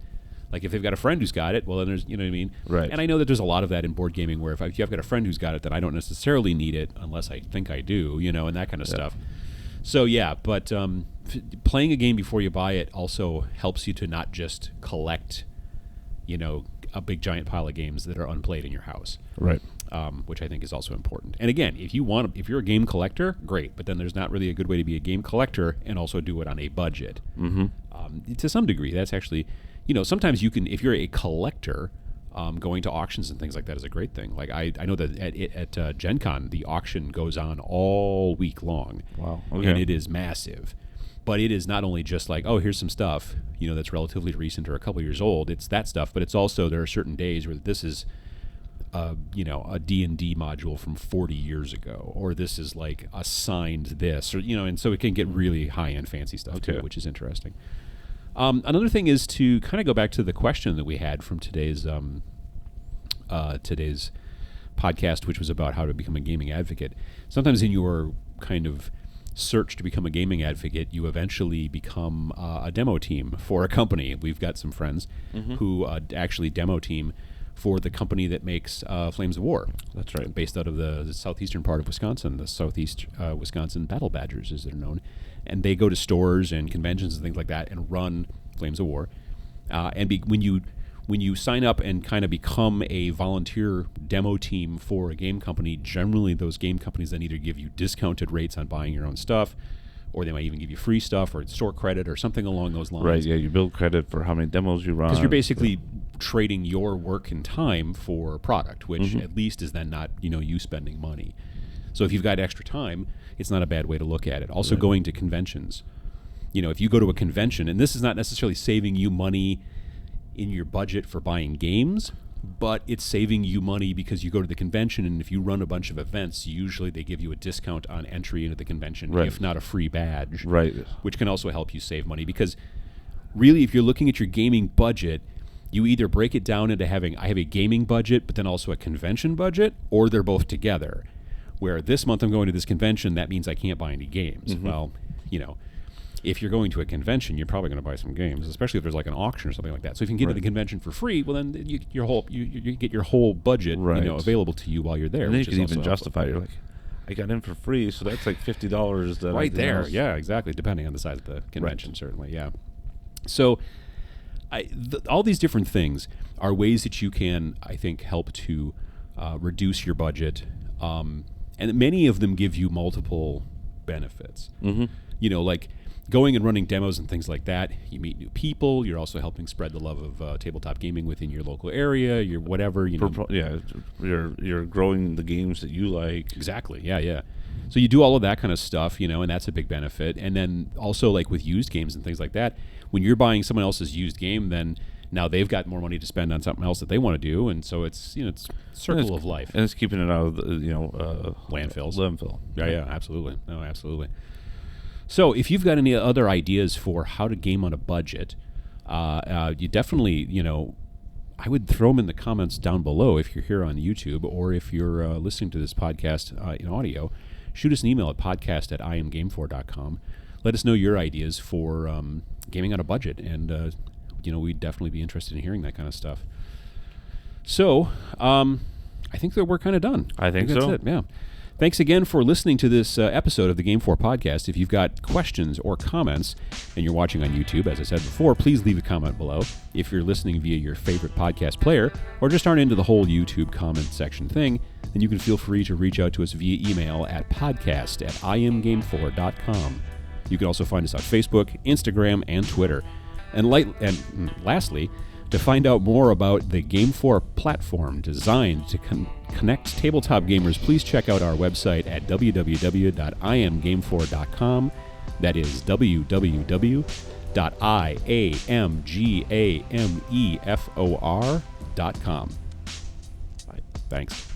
Like if they've got a friend who's got it, well, then there's, you know what I mean? Right. And I know that there's a lot of that in board gaming where if you've got a friend who's got it, then I don't necessarily need it unless I think I do, and that kind of stuff. So, yeah, but playing a game before you buy it also helps you to not just collect, a big giant pile of games that are unplayed in your house. Right. Which I think is also important. And again, if you're a game collector, great, but then there's not really a good way to be a game collector and also do it on a budget. Mm-hmm. To some degree, that's actually... sometimes you can, if you're a collector, going to auctions and things like that is a great thing. Like I know that at Gen Con, the auction goes on all week long. Wow. Okay. And it is massive. But it is not only just like, oh, here's some stuff, that's relatively recent or a couple years old. It's that stuff, but it's also, there are certain days where this is, a D&D module from 40 years ago, or this is like a signed this, or, and so it can get really high-end fancy stuff too, which is interesting. Another thing is to kind of go back to the question that we had from today's podcast, which was about how to become a gaming advocate. Sometimes in your kind of search to become a gaming advocate, you eventually become a demo team for a company. We've got some friends who actually demo team for the company that makes Flames of War. That's right. Based out of the southeastern part of Wisconsin, the Southeast Wisconsin Battle Badgers, as they're known. And they go to stores and conventions and things like that and run Flames of War. When you sign up and kind of become a volunteer demo team for a game company, generally those game companies then either give you discounted rates on buying your own stuff, or they might even give you free stuff or store credit or something along those lines. Right, yeah, you build credit for how many demos you run. Because you're basically trading your work and time for product, which at least is then not, you spending money. So if you've got extra time, it's not a bad way to look at it. Also going to conventions. If you go to a convention, and this is not necessarily saving you money in your budget for buying games, but it's saving you money because you go to the convention, and if you run a bunch of events, usually they give you a discount on entry into the convention, if not a free badge, which can also help you save money. Because really, if you're looking at your gaming budget, you either break it down into I have a gaming budget, but then also a convention budget, or they're both together. where this month I'm going to this convention, that means I can't buy any games. Well, if you're going to a convention, you're probably going to buy some games, especially if there's like an auction or something like that. So if you can get to the convention for free, well, then you get your whole budget available to you while you're there. And then you can even justify it. You're like, I got in for free, so that's like $50 right there. Yeah, exactly. Depending on the size of the convention, certainly. Yeah. So all these different things are ways that you can, I think, help to reduce your budget, and many of them give you multiple benefits. Like going and running demos and things like that, you meet new people. You're also helping spread the love of tabletop gaming within your local area. You're whatever, you're growing the games that you like. Exactly. Yeah. So you do all of that kind of stuff, and that's a big benefit. And then also like with used games and things like that, when you're buying someone else's used game, then now they've got more money to spend on something else that they want to do, and so it's it's circle of life. And it's keeping it out of the landfills. Landfill. Yeah, absolutely. No, absolutely. So if you've got any other ideas for how to game on a budget, you definitely, I would throw them in the comments down below if you're here on YouTube, or if you're listening to this podcast in audio. Shoot us an email at podcast@IamGameFor.com. Let us know your ideas for gaming on a budget, and we'd definitely be interested in hearing that kind of stuff. So I think that we're kind of done. I think that's so. it. Yeah. Thanks again for listening to this episode of the GameFor Podcast. If you've got questions or comments and you're watching on YouTube, as I said before, please leave a comment below. If you're listening via your favorite podcast player or just aren't into the whole YouTube comment section thing, then you can feel free to reach out to us via email at podcast@IamGameFor.com. You can also find us on Facebook, Instagram, and Twitter. And lastly, to find out more about the GameFor platform designed to connect tabletop gamers, please check out our website at www.IamGameFor.com. That is www.IamGameFor.com. Thanks.